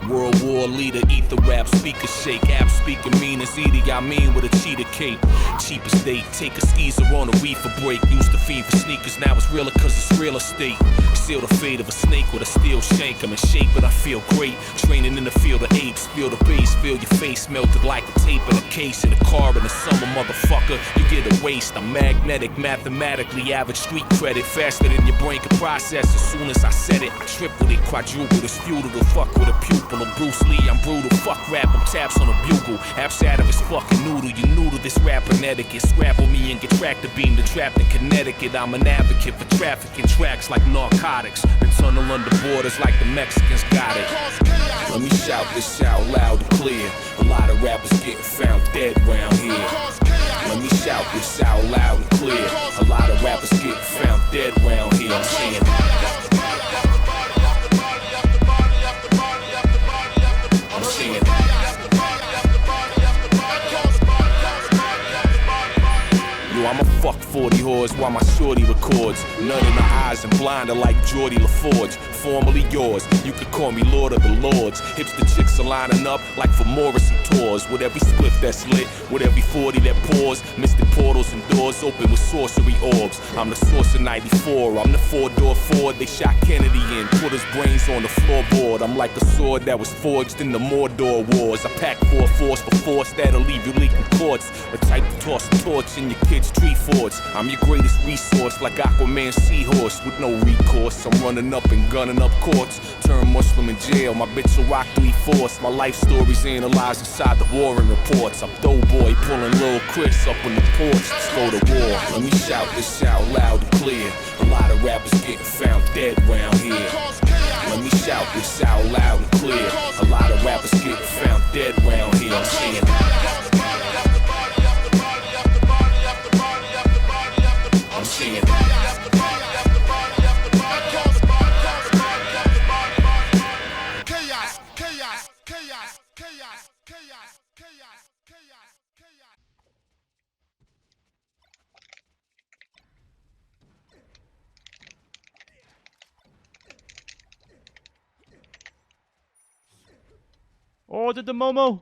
World war leader, ether rap, speaker shake, app speaker mean as Edie, I mean with a cheetah cape. Cheapest date, take a skeezer on a reefer break. Used to fiend for sneakers, now it's realer cause it's real estate. Seal the fate of a snake with a steel shank. I'm in shape but I feel great. Training in the field of apes, feel the bass, feel your face melted like a tape in a case. In a car in the summer, motherfucker, you get a waste. I'm magnetic, mathematically average street credit. Faster than your brain can process as soon as I said it. I tripled it, quadrupled, it's futile to fuck with a pupil of Bruce Lee. I'm brutal, fuck rap, I'm taps on a bugle. Apps out of his fucking noodle, you new to this rapping etiquette. Scrabble me and get tractor beamed and trapped in Connecticut. I'm an advocate for trafficking tracks like narcotics. And tunnel under borders like the Mexicans got it. Let me shout this out loud and clear. A lot of rappers getting found dead round here. Let me shout this out loud and clear. A lot of rappers getting found dead round here. I'm saying I'ma fuck 40 whores while my shorty records. None in the eyes and blinder like Geordie LaForge. Formerly yours, you could call me Lord of the Lords. Hipster chicks are lining up like for Morrison tours. With every spliff that's lit, with every 40 that pours. Mystic portals and doors open with sorcery orbs. I'm the source of 94, I'm the four-door Ford they shot Kennedy in. Put his brains on the floorboard. I'm like a sword that was forged in the Mordor wars. I pack for force for force that'll leave you leaking quartz. A type to toss a torch in your kid's tree forts. I'm your greatest resource like Aquaman's seahorse with no recourse. I'm running up and gunning up courts. Turn Muslim in jail, my bitch will rock 3/4. My life story's analyzed inside the warring reports. I'm Doughboy pulling Lil Chris up on the porch. Let's go to war. Let me shout this out loud and clear. A lot of rappers getting found dead round here. Let me shout this out loud and clear. A lot of rappers getting found dead round here. I'm saying Order the Momo.